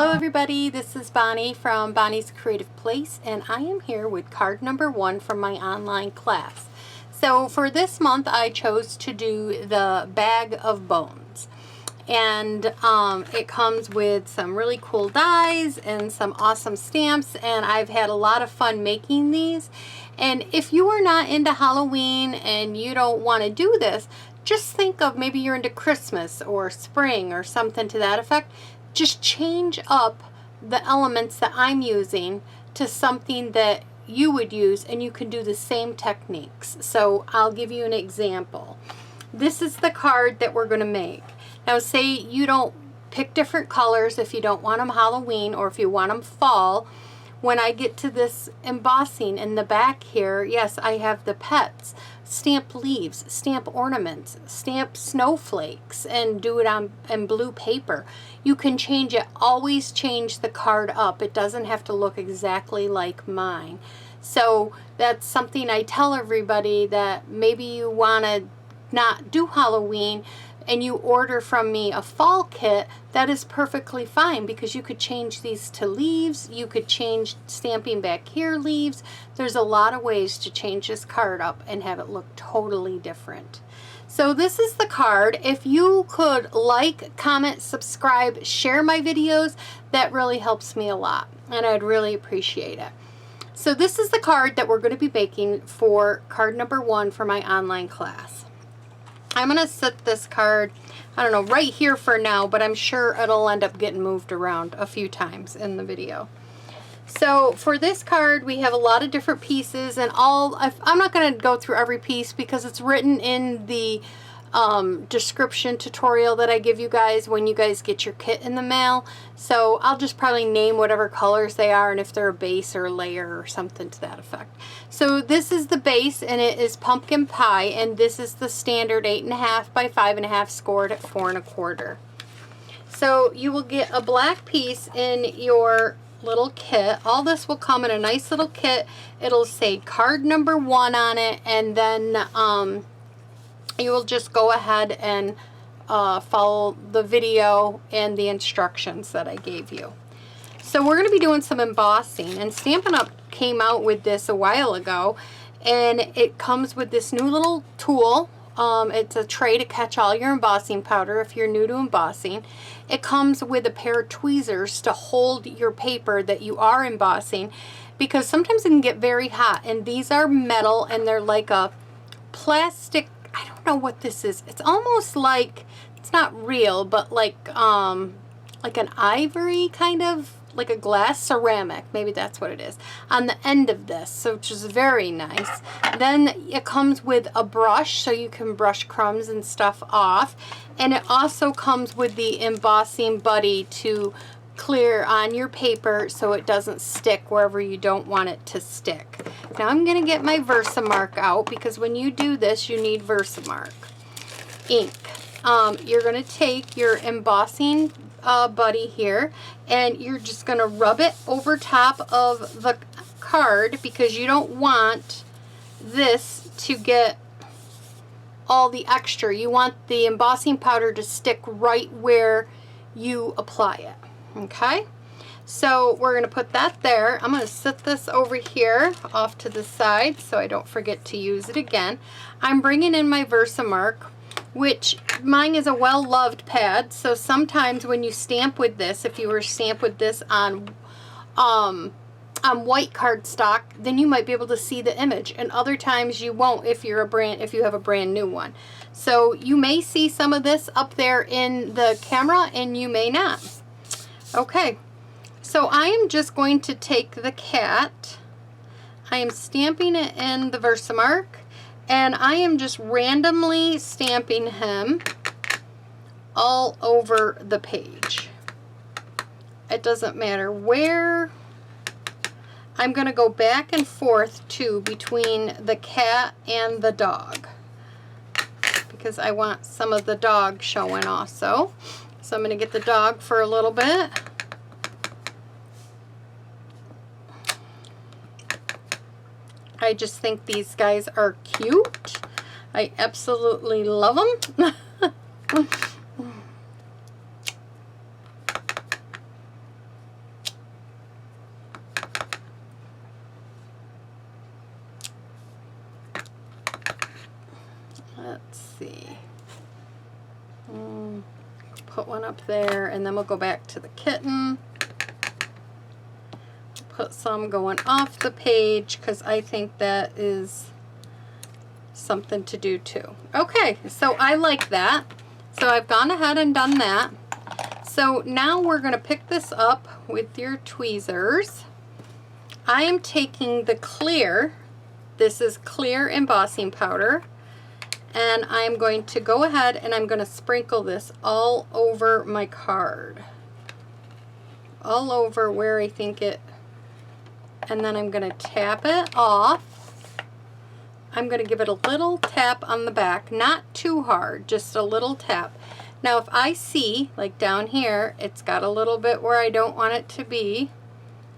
Hello everybody, this is Bonnie from Bonnie's Creative Place, and I am here with card number 1 from my online class. So for this month I chose to do the Bag of Bones, and it comes with some really cool dies and some awesome stamps, and I've had a lot of fun making these. And if you are not into Halloween and you don't want to do this, just think of maybe you're into Christmas or spring or something to that effect. Just change up the elements that I'm using to something that you would use, and you can do the same techniques. So I'll give you an example. This is the card that we're going to make. Now say you don't pick different colors if you don't want them Halloween or if you want them fall. When I get to this embossing in the back here, yes, I have the pets, stamp leaves, stamp ornaments, stamp snowflakes, and do it on blue paper. You can change it, always change the card up. It doesn't have to look exactly like mine. So that's something I tell everybody, that maybe you want to not do Halloween and you order from me a fall kit. That is perfectly fine, because you could change these to leaves, you could change stamping back here leaves. There's a lot of ways to change this card up and have it look totally different. So this is the card. If you could like, comment, subscribe, share my videos, that really helps me a lot, and I'd really appreciate it. So this is the card that we're going to be making for card number 1 for my online class. I'm going to set this card, I don't know, right here for now, but I'm sure it'll end up getting moved around a few times in the video. So for this card, we have a lot of different pieces, and I'm not going to go through every piece because it's written in the description tutorial that I give you guys when you guys get your kit in the mail. So I'll just probably name whatever colors they are, and if they're a base or a layer or something to that effect. So this is the base, and it is pumpkin pie, and this is the standard 8.5 by 5.5 scored at 4 1/4. So you will get a black piece in your little kit. All this will come in a nice little kit. It'll say card number 1 on it, and then you will just go ahead and follow the video and the instructions that I gave you. So we're going to be doing some embossing, and Stampin' Up! Came out with this a while ago, and it comes with this new little tool. It's a tray to catch all your embossing powder if you're new to embossing. It comes with a pair of tweezers to hold your paper that you are embossing, because sometimes it can get very hot, and these are metal, and they're like a plastic, I don't know what this is. It's almost like, it's not real, but like an ivory kind of, like a glass ceramic, maybe that's what it is, on the end of this, so which is very nice. Then it comes with a brush, so you can brush crumbs and stuff off, and it also comes with the embossing buddy to clear on your paper so it doesn't stick wherever you don't want it to stick. Now I'm going to get my Versamark out, because when you do this you need Versamark ink. You're going to take your embossing buddy here, and you're just going to rub it over top of the card, because you don't want this to get all the extra. You want the embossing powder to stick right where you apply it. Okay, so we're going to put that there. I'm going to set this over here off to the side so I don't forget to use it again. I'm bringing in my Versamark, which mine is a well-loved pad, so sometimes when you stamp with this, if you were to stamp with this on white cardstock, then you might be able to see the image, and other times you won't if you have a brand new one. So you may see some of this up there in the camera, and you may not. Okay, so I am just going to take the cat, I am stamping it in the Versamark, and I am just randomly stamping him all over the page. It doesn't matter where. I'm going to go back and forth too between the cat and the dog, because I want some of the dog showing also. So I'm going to get the dog for a little bit. I just think these guys are cute. I absolutely love them. put one up there, and then we'll go back to the kitten. Put some going off the page because I think that is something to do too. Okay, so I like that. So I've gone ahead and done that. So now we're going to pick this up with your tweezers. I am taking the clear, this is clear embossing powder, and I'm going to go ahead and I'm going to sprinkle this all over my card. All over where I think it, and then I'm going to tap it off. I'm going to give it a little tap on the back, not too hard, just a little tap. Now if I see, like down here, it's got a little bit where I don't want it to be,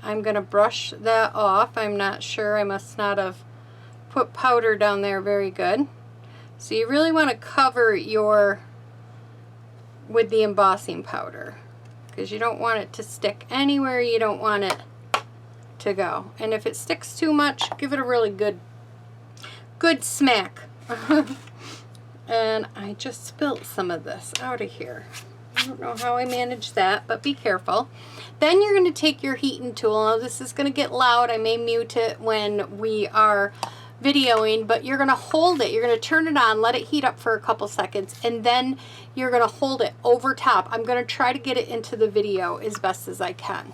I'm going to brush that off. I'm not sure, I must not have put powder down there very good. So you really want to cover your, with the embossing powder, because you don't want it to stick anywhere you don't want it to go. And if it sticks too much, give it a really good smack. And I just spilt some of this out of here. I don't know how I managed that, but be careful. Then you're going to take your heating tool. Now this is going to get loud. I may mute it when we are videoing, but you're going to hold it. You're going to turn it on, let it heat up for a couple seconds, and then you're going to hold it over top. I'm going to try to get it into the video as best as I can.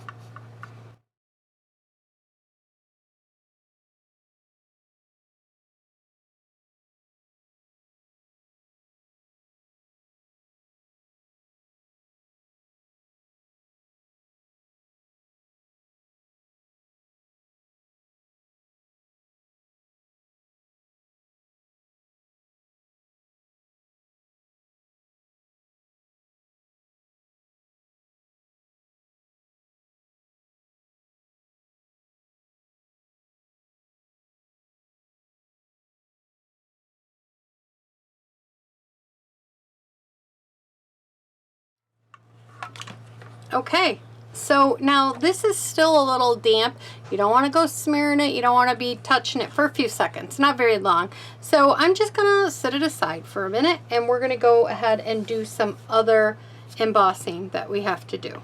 Okay, so now this is still a little damp. You don't want to go smearing it. You don't want to be touching it for a few seconds, not very long. So I'm just going to set it aside for a minute, and we're going to go ahead and do some other embossing that we have to do.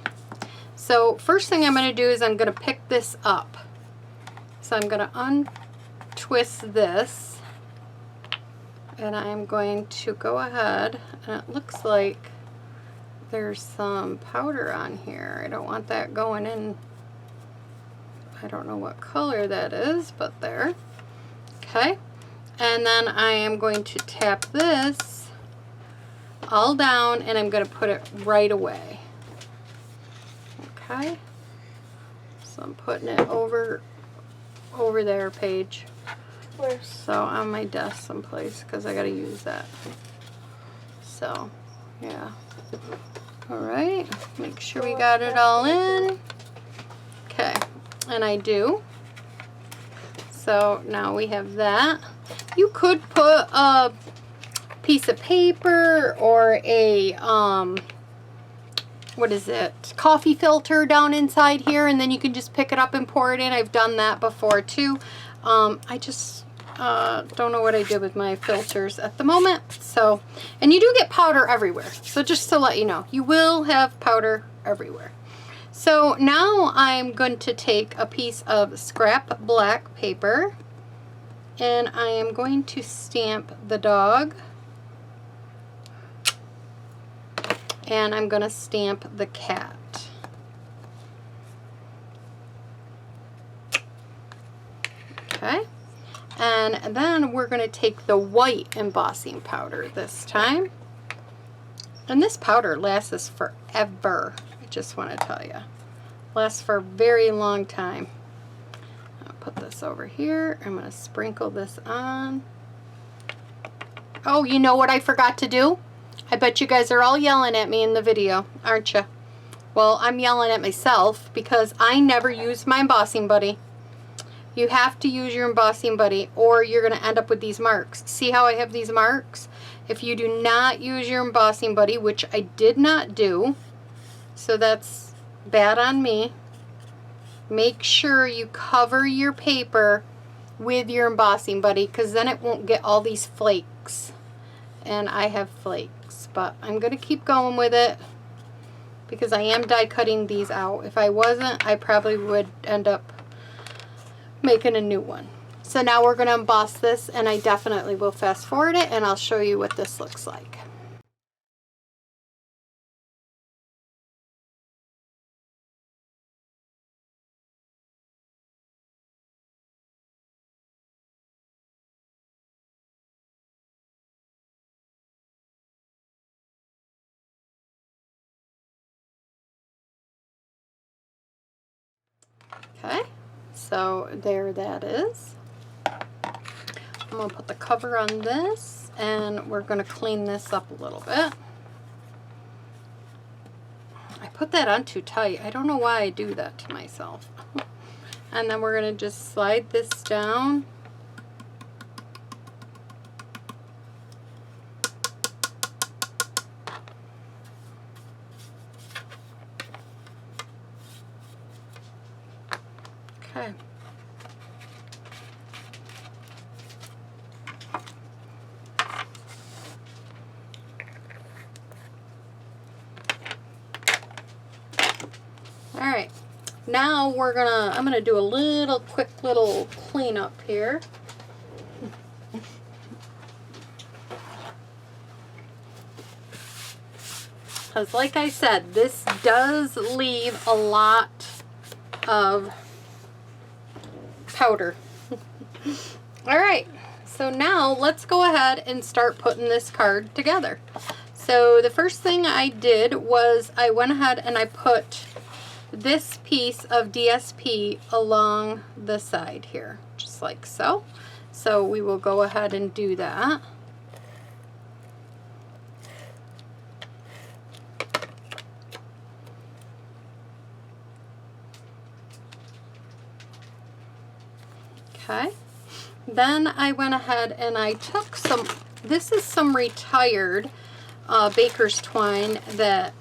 So first thing I'm going to do is I'm going to pick this up. So I'm going to untwist this, and I'm going to go ahead, and it looks like there's some powder on here. I don't want that going in. I don't know what color that is, but there. Okay. And then I am going to tap this all down, and I'm going to put it right away. Okay. So I'm putting it over there, Paige. Where? So on my desk someplace, because I got to use that. So, yeah. Alright, make sure we got it all in. Okay, and I do. So now we have that. You could put a piece of paper or a, what is it, coffee filter down inside here, and then you can just pick it up and pour it in. I've done that before too. I just don't know what I did with my filters at the moment. So, and you do get powder everywhere. So just to let you know, you will have powder everywhere. So now I'm going to take a piece of scrap black paper, and I am going to stamp the dog, and I'm going to stamp the cat. Okay. And then we're going to take the white embossing powder this time. And this powder lasts us forever. I just want to tell you. Lasts for a very long time. I'll put this over here. I'm going to sprinkle this on. Oh, you know what I forgot to do? I bet you guys are all yelling at me in the video, aren't you? Well, I'm yelling at myself because I never use my embossing buddy. You have to use your embossing buddy, or you're going to end up with these marks. See how I have these marks? If you do not use your embossing buddy, which I did not do, so that's bad on me, make sure you cover your paper with your embossing buddy, because then it won't get all these flakes. And I have flakes, but I'm going to keep going with it. because I am die cutting these out. If I wasn't, I probably would end up making a new one. So now we're going to emboss this, and I definitely will fast forward it, and I'll show you what this looks like. Okay, so there that is. I'm going to put the cover on this, and we're going to clean this up a little bit. I put that on too tight. I don't know why I do that to myself. And then we're going to just slide this down. Okay. All right. Now I'm gonna do a quick little cleanup here. Because like I said, this does leave a lot of powder. All right, so now let's go ahead and start putting this card together. So the first thing I did was I went ahead and I put this piece of DSP along the side here, just like so. So we will go ahead and do that. Okay, then I went ahead and I took some, this is some retired baker's twine that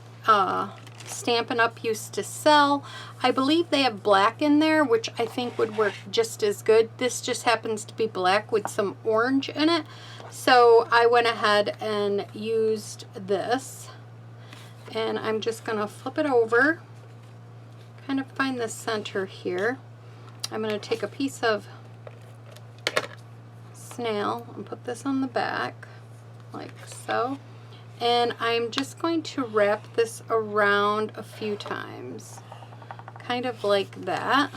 Stampin' Up! Used to sell. I believe they have black in there, which I think would work just as good. This just happens to be black with some orange in it. So I went ahead and used this. And I'm just going to flip it over, kind of find the center here. I'm going to take a piece of snail and put this on the back, like so. And I'm just going to wrap this around a few times, kind of like that.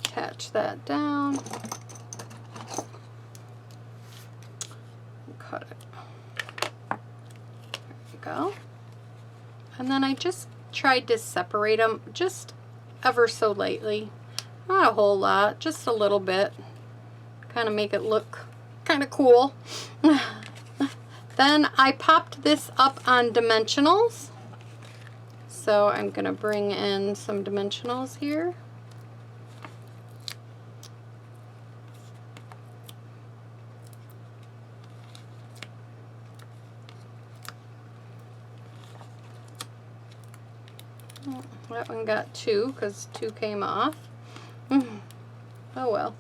Attach that down. Cut it. There you go. And then I just tried to separate them just ever so lightly. Not a whole lot, just a little bit. Kind of make it look kind of cool. Then I popped this up on dimensionals. So I'm going to bring in some dimensionals here. That one got 2 because 2 came off. Oh well.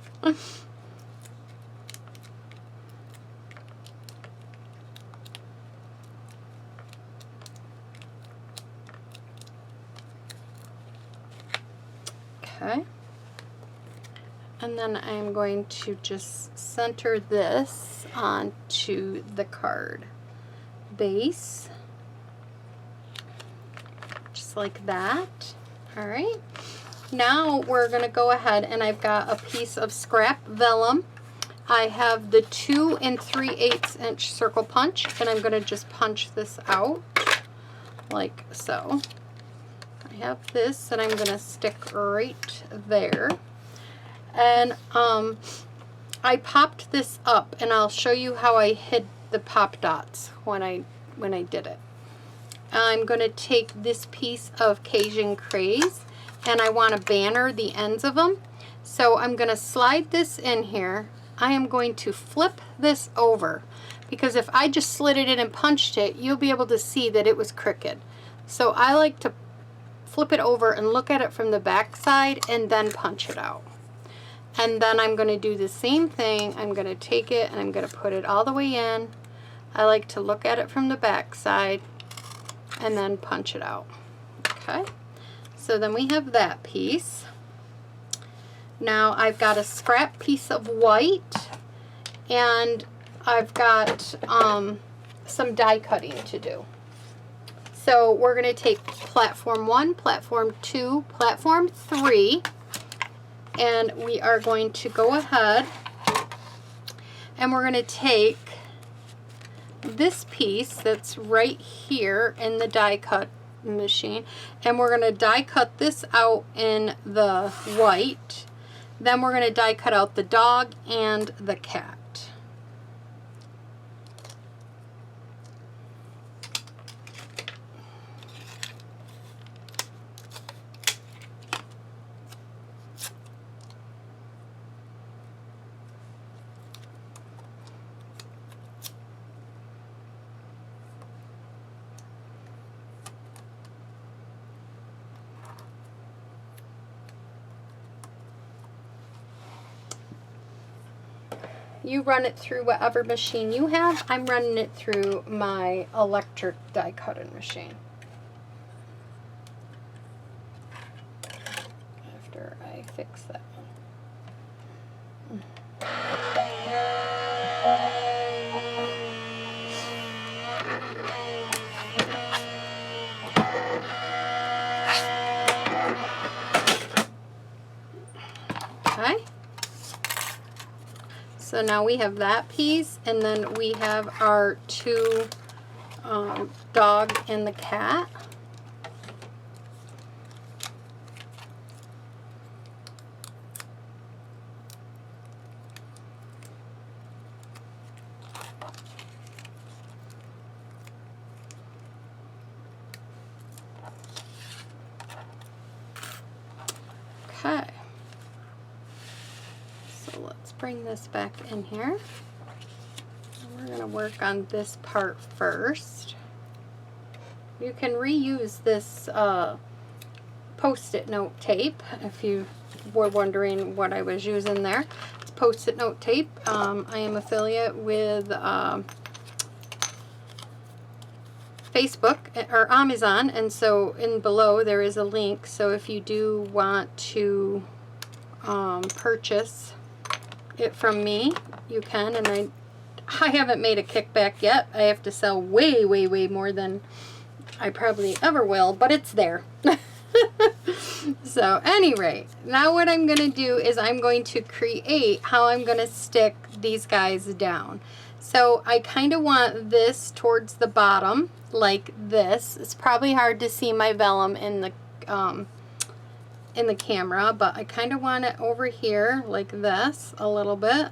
Okay. And then I'm going to just center this onto the card base. Just like that. All right. Now we're going to go ahead, and I've got a piece of scrap vellum. I have the 2 3/8 inch circle punch, and I'm going to just punch this out like so. I have this, and I'm going to stick right there. And I popped this up, and I'll show you how I hid the pop dots when I did it. I'm going to take this piece of Cajun Craze, and I want to banner the ends of them. So I'm going to slide this in here. I am going to flip this over, because if I just slid it in and punched it, you'll be able to see that it was crooked. So I like to flip it over and look at it from the back side and then punch it out. And then I'm going to do the same thing. I'm going to take it and I'm going to put it all the way in, I like to look at it from the back side and then punch it out. Okay, so then we have that piece. Now I've got a scrap piece of white, and I've got some die cutting to do. So we're going to take platform 1, platform 2, platform 3, and we are going to go ahead and we're going to take this piece that's right here in the die cut machine, and we're going to die cut this out in the white. Then we're going to die cut out the dog and the cat. You run it through whatever machine you have. I'm running it through my electric die cutting machine. After I fix that one. Okay. So now we have that piece, and then we have our two dog and the cat. Okay. So let's bring this back in here. We're going to work on this part first. You can reuse this Post-it note tape if you were wondering what I was using there. It's Post-it note tape. I am affiliate with Facebook or Amazon, and so in below there is a link, so if you do want to purchase it from me, you can. And I haven't made a kickback yet. I have to sell way more than I probably ever will, but it's there. So anyway, now what I'm going to do is I'm going to create how I'm going to stick these guys down. So I kind of want this towards the bottom like this. It's probably hard to see my vellum in the camera, but I kind of want it over here like this a little bit.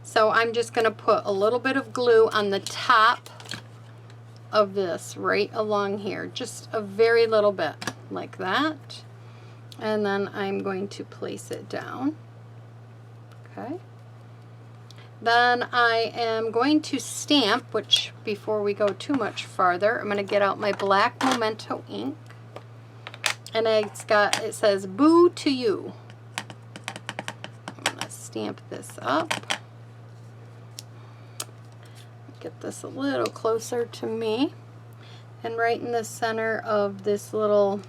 So I'm just going to put a little bit of glue on the top of this right along here, just a very little bit like that, and then I'm going to place it down. Okay. Then I am going to stamp, which before we go too much farther, I'm going to get out my black Memento ink, and it says "Boo to You." I'm going to stamp this up. Get this a little closer to me, and right in the center of this little,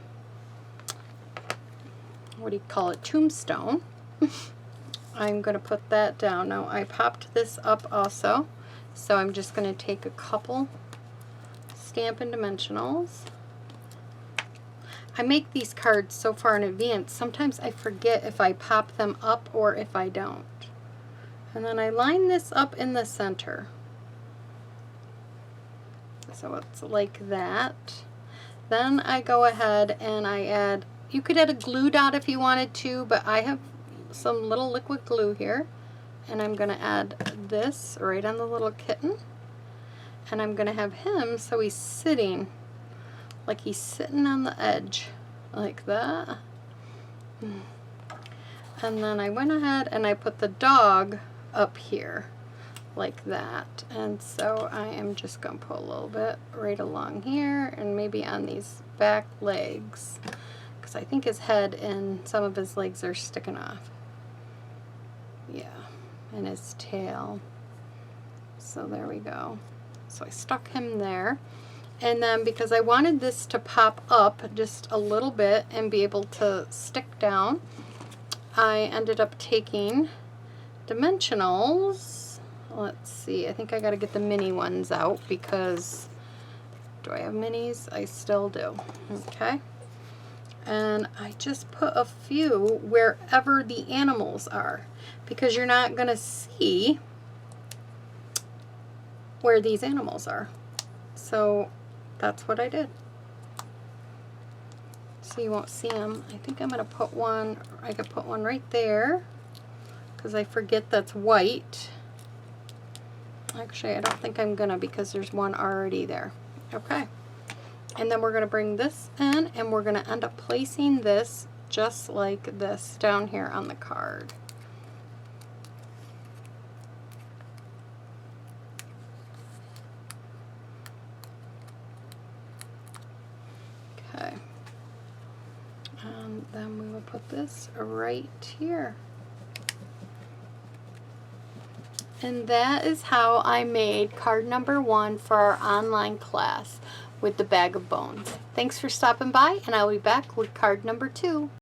what do you call it, tombstone, I'm going to put that down. Now I popped this up also, so I'm just going to take a couple Stampin' Dimensionals. I make these cards so far in advance, sometimes I forget if I pop them up or if I don't. And then I line this up in the center. So it's like that. Then I go ahead and I add, you could add a glue dot if you wanted to, but I have some little liquid glue here, and I'm going to add this right on the little kitten, and I'm going to have him so he's sitting like he's sitting on the edge like that. And then I went ahead and I put the dog up here like that, and so I am just going to put a little bit right along here and maybe on these back legs, because I think his head and some of his legs are sticking off. Yeah, and his tail. So there we go. So I stuck him there. And then because I wanted this to pop up just a little bit and be able to stick down, I ended up taking dimensionals. Let's see, I think I got to get the mini ones out because, do I have minis? I still do. Okay. And I just put a few wherever the animals are because you're not going to see where these animals are. So that's what I did. So you won't see them. I think I'm going to put one, I could put one right there because I forget that's white. Actually, I don't think I'm going to because there's one already there. Okay. And then we're going to bring this in and we're going to end up placing this just like this down here on the card. Okay. And then we will put this right here. And that is how I made card number 1 for our online class with the bag of bones. Thanks for stopping by, and I'll be back with card number 2.